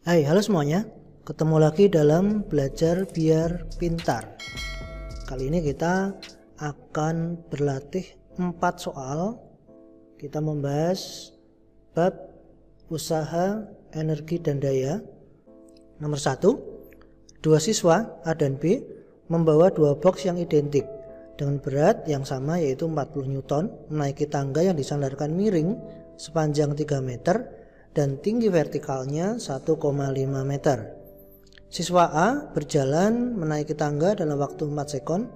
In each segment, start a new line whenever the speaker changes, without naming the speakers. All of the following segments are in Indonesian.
Hai, halo semuanya. Ketemu lagi dalam Belajar Biar Pintar. Kali ini kita akan berlatih 4 soal. Kita membahas bab usaha, energi, dan daya. Nomor 1, dua siswa A dan B membawa dua box yang identik dengan berat yang sama yaitu 40 Newton menaiki tangga yang disandarkan miring sepanjang 3 meter dan tinggi vertikalnya 1,5 meter. Siswa A berjalan menaiki tangga dalam waktu 4 sekon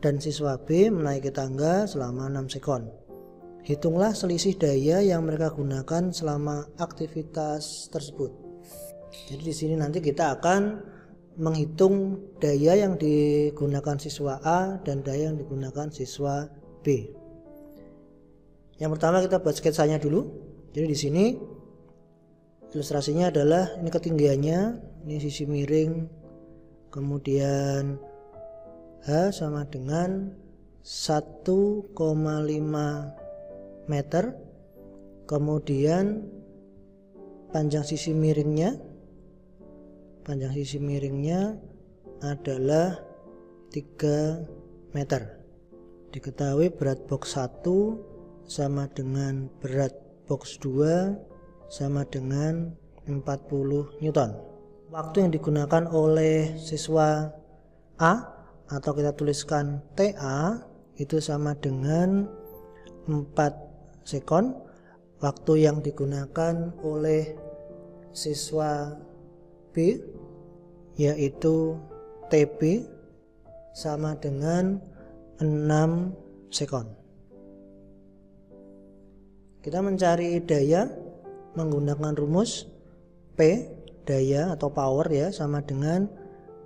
dan siswa B menaiki tangga selama 6 sekon. Hitunglah selisih daya yang mereka gunakan selama aktivitas tersebut. Jadi di sini nanti kita akan menghitung daya yang digunakan siswa A dan daya yang digunakan siswa B. Yang pertama kita buat sketsanya dulu. Jadi di sini ilustrasinya adalah ini ketinggiannya, ini sisi miring, kemudian H sama dengan 1,5 meter, kemudian panjang sisi miringnya adalah 3 meter. Diketahui berat box 1 sama dengan berat box 2 sama dengan 40 Newton. Waktu yang digunakan oleh siswa A atau kita tuliskan TA itu sama dengan 4 sekon. Waktu yang digunakan oleh siswa B yaitu TB sama dengan 6 sekon. Kita mencari daya menggunakan rumus P daya atau power ya sama dengan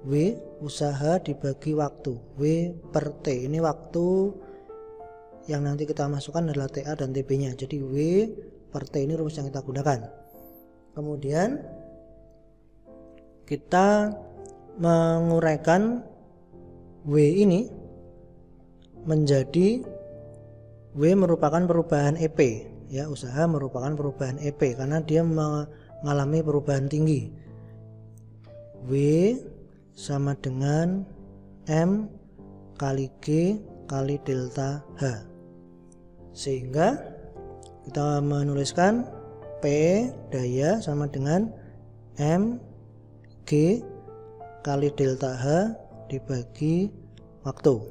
W usaha dibagi waktu, W per T. Ini waktu yang nanti kita masukkan adalah TA dan TB nya. Jadi W per T ini rumus yang kita gunakan. Kemudian kita menguraikan W ini menjadi W merupakan perubahan EP ya, usaha merupakan perubahan EP karena dia mengalami perubahan tinggi. W sama dengan M kali G kali delta H, sehingga kita menuliskan P daya sama dengan M G kali delta H dibagi waktu.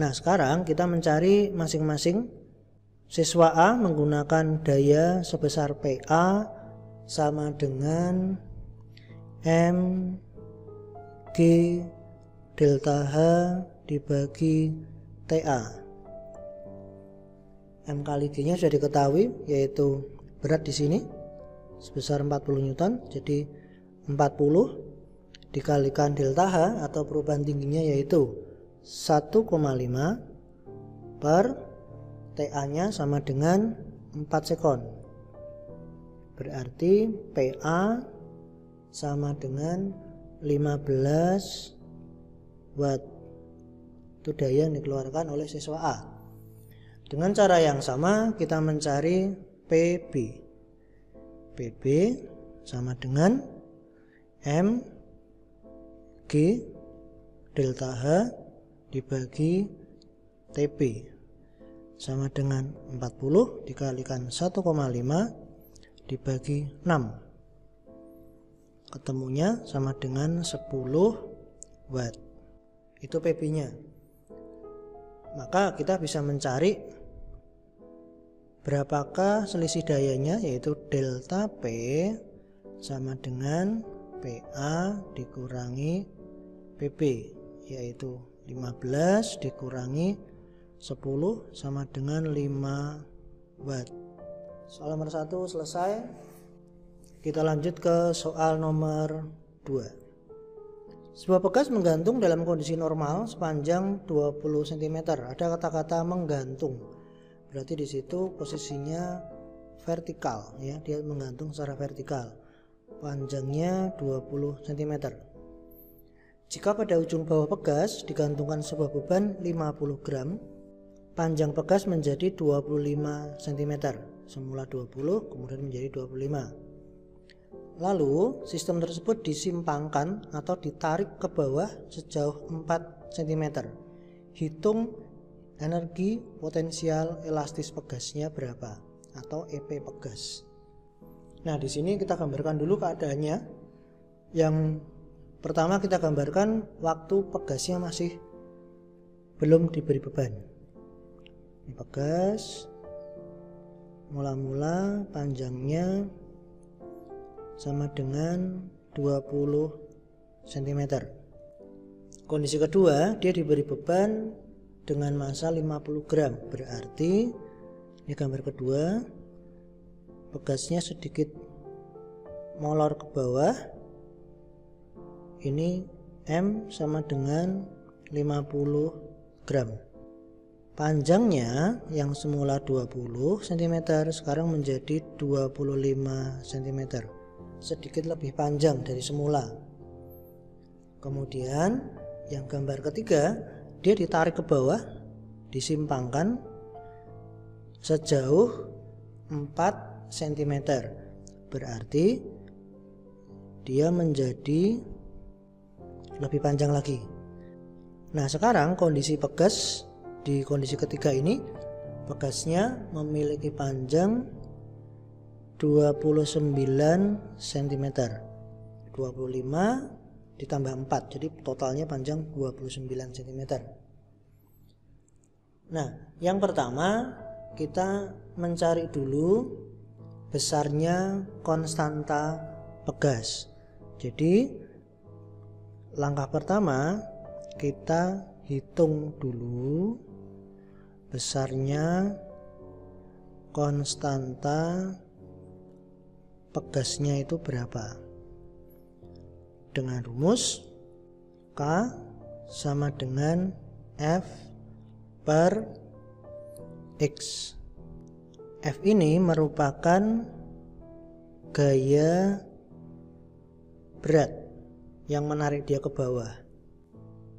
Nah sekarang kita mencari masing-masing. Siswa A menggunakan daya sebesar PA sama dengan M G delta H dibagi TA. M kali G nya sudah diketahui yaitu berat di sini sebesar 40 Newton. Jadi 40 dikalikan delta H atau perubahan tingginya yaitu 1,5 per TA nya sama dengan 4 sekon. Berarti PA sama dengan 15 watt. Itu daya yang dikeluarkan oleh siswa A. Dengan cara yang sama kita mencari PB. PB sama dengan M G delta H dibagi TB sama dengan 40 dikalikan 1,5 dibagi 6. Ketemunya sama dengan 10 watt. Itu PB nya. Maka kita bisa mencari berapakah selisih dayanya, yaitu delta P sama dengan PA dikurangi PB, yaitu 15 dikurangi 10 sama dengan 5 watt. Soal nomor 1 selesai. Kita lanjut ke soal nomor 2. Sebuah bekas menggantung dalam kondisi normal sepanjang 20 cm. Ada kata-kata menggantung. Berarti di situ posisinya vertikal ya, dia menggantung secara vertikal. Panjangnya 20 cm. Jika pada ujung bawah bekas digantungkan sebuah beban 50 gram, panjang bekas menjadi 25 cm. Semula 20 kemudian menjadi 25. Lalu sistem tersebut disimpangkan atau ditarik ke bawah sejauh 4 cm. Hitung energi potensial elastis pegasnya berapa atau EP pegas. Nah, di sini kita gambarkan dulu keadaannya. Yang pertama kita gambarkan waktu pegasnya masih belum diberi beban. Ini pegas, mula-mula panjangnya sama dengan 20 cm. Kondisi kedua, dia diberi beban dengan massa 50 gram. Berarti ini gambar kedua, pegasnya sedikit molor ke bawah. Ini M sama dengan 50 gram. Panjangnya yang semula 20 cm sekarang menjadi 25 cm. Sedikit lebih panjang dari semula. Kemudian yang gambar ketiga, dia ditarik ke bawah, disimpangkan sejauh 4 cm. Berarti dia menjadi lebih panjang lagi. Nah, sekarang kondisi pegas di kondisi ketiga ini, pegasnya memiliki panjang 29 cm. 25 ditambah 4, jadi totalnya panjang 29 cm. Nah, yang pertama kita mencari dulu besarnya konstanta pegas. Jadi langkah pertama kita hitung dulu besarnya konstanta pegasnya itu berapa. Dengan rumus K sama dengan F per X. F ini merupakan gaya berat yang menarik dia ke bawah.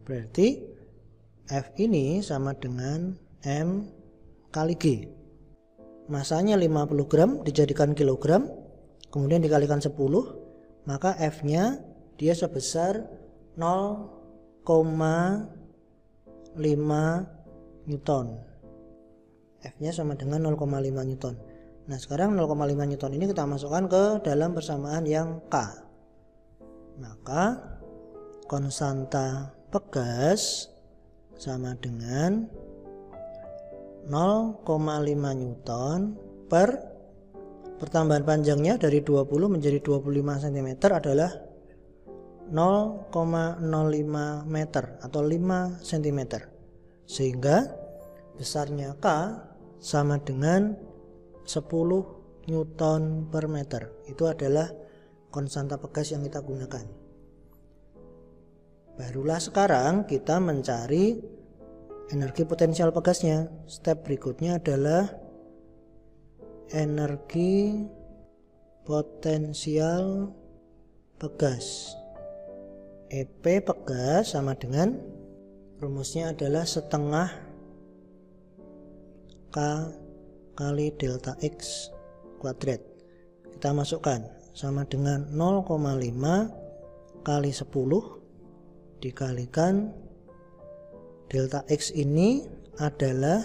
Berarti F ini sama dengan M kali G. Masanya 50 gram dijadikan kilogram, kemudian dikalikan 10, maka F-nya dia sebesar 0,5 Newton. F-nya sama dengan 0,5 Newton. Nah, sekarang 0,5 Newton ini kita masukkan ke dalam persamaan yang K. Maka konstanta pegas sama dengan 0,5 Newton per pertambahan panjangnya dari 20 menjadi 25 cm adalah 0,05 meter atau 5 cm. Sehingga besarnya K sama dengan 10 Newton per meter. Itu adalah konstanta pegas yang kita gunakan. Barulah sekarang kita mencari energi potensial pegasnya. Step berikutnya adalah energi potensial pegas. EP pegas sama dengan rumusnya adalah setengah K kali delta X kuadrat. Kita masukkan sama dengan 0,5 kali 10 dikalikan delta X ini adalah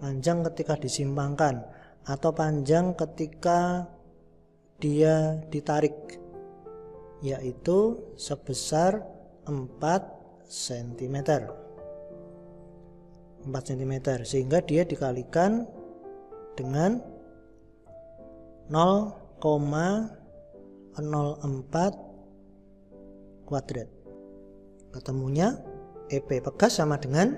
panjang ketika disimpangkan atau panjang ketika dia ditarik, yaitu sebesar 4 cm. 4 cm, sehingga dia dikalikan dengan 0,04 kuadrat. Ketemunya EP pegas sama dengan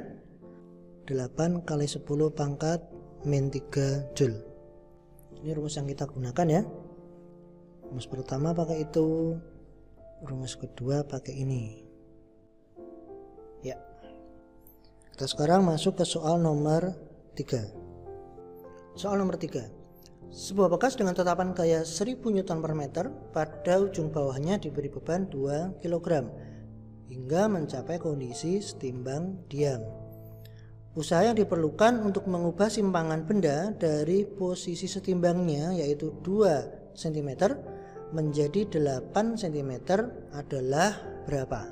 8 kali 10 pangkat min 3 Joule. Ini rumus yang kita gunakan ya. Rumus pertama pakai itu, rumus kedua pakai ini. Ya. Kita sekarang masuk ke soal nomor 3. Soal nomor 3. Sebuah bekas dengan tetapan gaya 1000 Newton per meter pada ujung bawahnya diberi beban 2 kg hingga mencapai kondisi setimbang diam. Usaha yang diperlukan untuk mengubah simpangan benda dari posisi setimbangnya yaitu 2 cm menjadi 8 cm adalah berapa?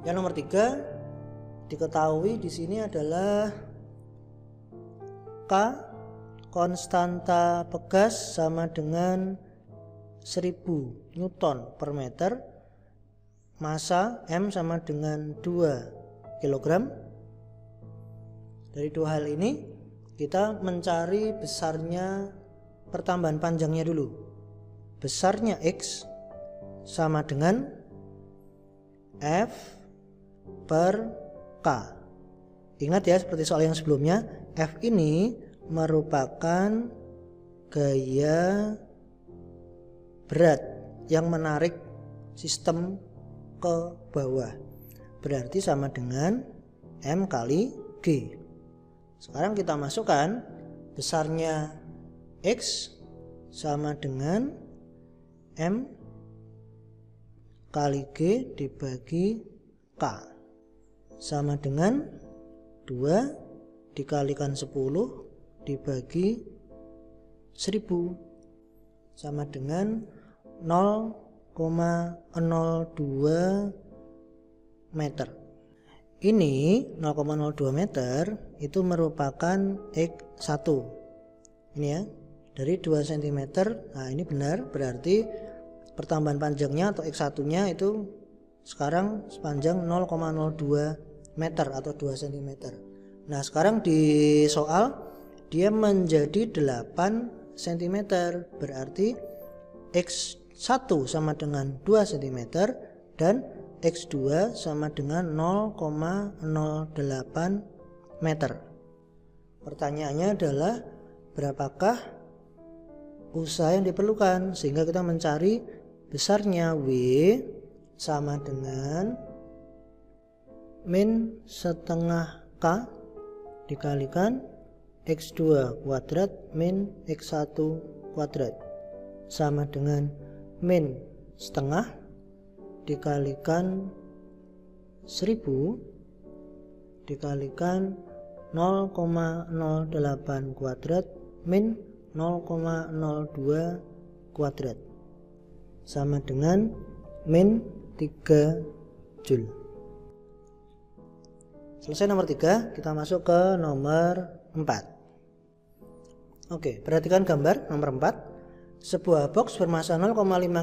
Yang nomor 3 diketahui di sini adalah K, konstanta pegas sama dengan 1000 Newton per meter, massa M sama dengan 2 kg. Dari dua hal ini kita mencari besarnya pertambahan panjangnya dulu. Besarnya X sama dengan F per K. Ingat ya, seperti soal yang sebelumnya, F ini merupakan gaya berat yang menarik sistem ke bawah. Berarti sama dengan M kali G. Sekarang kita masukkan besarnya X sama dengan M kali G dibagi K, sama dengan 2 dikalikan 10 dibagi 1000, sama dengan 0,02 meter. Ini 0,02 meter itu merupakan X1. Ini ya, dari 2 cm. Nah, ini benar, berarti pertambahan panjangnya atau X1 nya itu sekarang sepanjang 0,02 meter atau 2 cm. Nah, sekarang di soal dia menjadi 8 cm, berarti X1 sama dengan 2 cm dan X2 sama dengan 0,08 meter. Pertanyaannya adalah berapakah usaha yang diperlukan, sehingga kita mencari besarnya W sama dengan min setengah K dikalikan X2 kuadrat min X1 kuadrat, sama dengan min setengah dikalikan 1000 dikalikan 0,08 kuadrat min 0,02 kuadrat, sama dengan min 3 Joule. Selesai nomor 3, kita masuk ke nomor 4. Oke, perhatikan gambar nomor 4. Sebuah box bermassa 0,5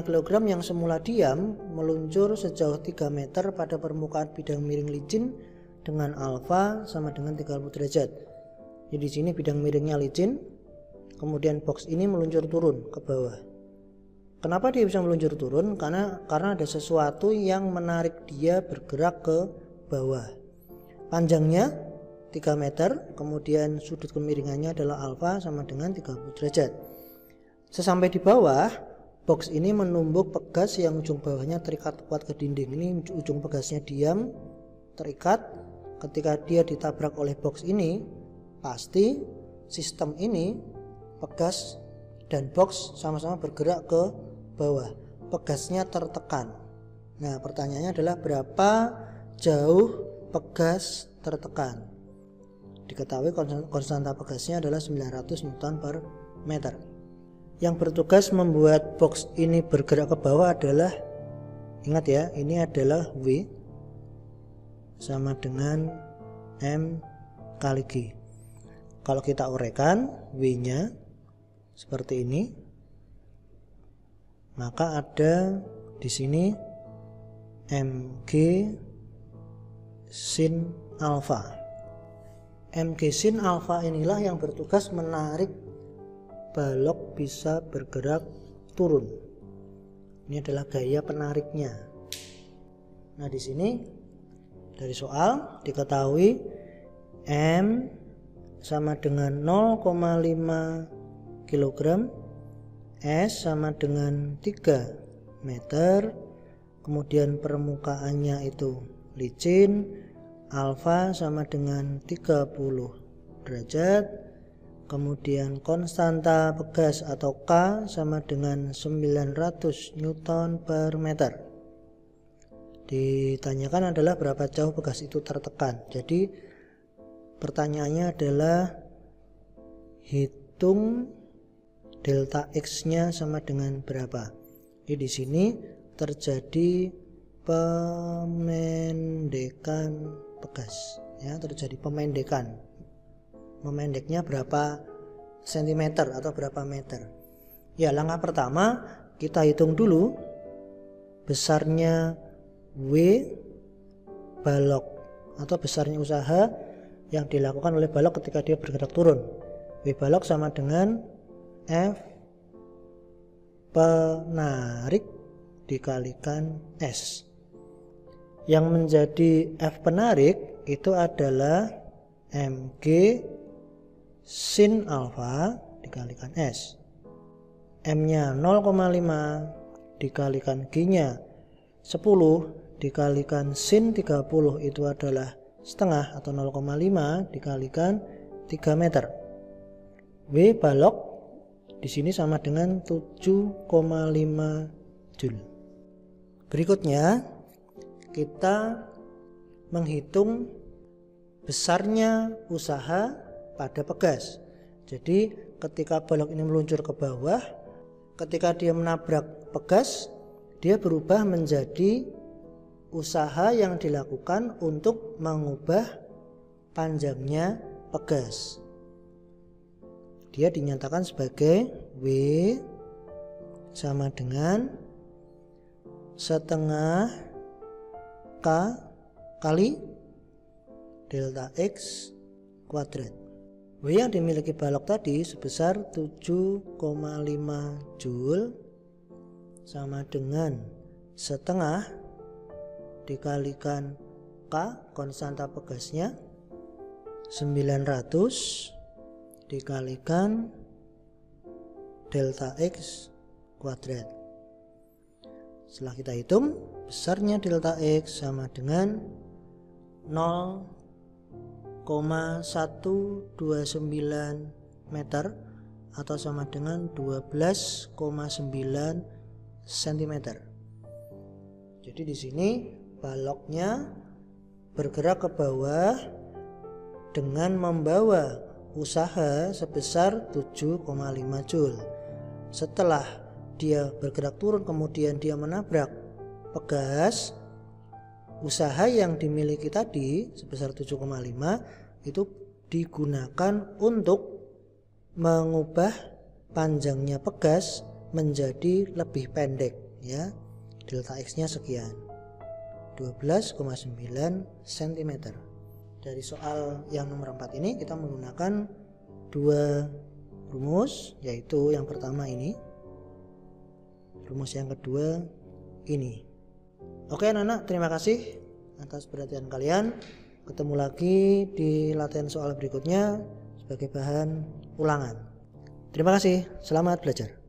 kg yang semula diam meluncur sejauh 3 meter pada permukaan bidang miring licin dengan alfa sama dengan 30 derajat. Jadi di sini bidang miringnya licin, kemudian box ini meluncur turun ke bawah. Kenapa dia bisa meluncur turun? Karena ada sesuatu yang menarik dia bergerak ke bawah. Panjangnya 3 meter, kemudian sudut kemiringannya adalah alfa sama dengan 30 derajat. Sesampai di bawah, box ini menumbuk pegas yang ujung bawahnya terikat kuat ke dinding. Ini ujung pegasnya diam, terikat. Ketika dia ditabrak oleh box ini, pasti sistem ini, pegas dan box sama-sama bergerak ke bawah. Pegasnya tertekan. Nah, pertanyaannya adalah berapa jauh pegas tertekan? Diketahui konstanta pegasnya adalah 900 Newton per meter. Yang bertugas membuat box ini bergerak ke bawah adalah, ingat ya, ini adalah W sama dengan M kali G. Kalau kita uraikan W nya seperti ini, maka ada di sini mg sin alfa. Mg sin alfa inilah yang bertugas menarik balok bisa bergerak turun. Ini adalah gaya penariknya. Nah, di sini dari soal diketahui M sama dengan 0,5 kg, S sama dengan 3 meter, kemudian permukaannya itu licin, alfa sama dengan 30 derajat, kemudian konstanta pegas atau K sama dengan 900 Newton per meter. Ditanyakan adalah berapa jauh pegas itu tertekan. Jadi pertanyaannya adalah hitung delta X nya sama dengan berapa. Jadi di sini terjadi pemendekan pegas, ya, terjadi pemendekan. Memendeknya berapa sentimeter atau berapa meter? Ya, langkah pertama kita hitung dulu besarnya W balok atau besarnya usaha yang dilakukan oleh balok ketika dia bergerak turun. W balok sama dengan F penarik dikalikan S. Yang menjadi F penarik itu adalah mg sin alfa dikalikan S. M-nya 0,5 dikalikan G-nya 10 dikalikan sin 30 itu adalah setengah atau 0,5 dikalikan 3 meter. W balok di sini sama dengan 7,5 Joule. Berikutnya kita menghitung besarnya usaha pada pegas. Jadi ketika balok ini meluncur ke bawah, ketika dia menabrak pegas, dia berubah menjadi usaha yang dilakukan untuk mengubah panjangnya pegas. Dia dinyatakan sebagai W sama dengan setengah K kali delta X kuadrat. W yang dimiliki balok tadi sebesar 7,5 Joule sama dengan setengah dikalikan K konstanta pegasnya 900 dikalikan delta X kuadrat. Setelah kita hitung, besarnya delta X sama dengan 0,129 meter atau sama dengan 12,9 cm. Jadi di sini baloknya bergerak ke bawah dengan membawa usaha sebesar 7,5 Joule. Setelah dia bergerak turun kemudian dia menabrak pegas, usaha yang dimiliki tadi sebesar 7,5 itu digunakan untuk mengubah panjangnya pegas menjadi lebih pendek, ya. Delta X-nya sekian, 12,9 cm. Dari soal yang nomor 4 ini kita menggunakan dua rumus, yaitu yang pertama ini, rumus yang kedua ini. Oke anak-anak, terima kasih atas perhatian kalian. Ketemu lagi di latihan soal berikutnya sebagai bahan ulangan. Terima kasih, selamat belajar.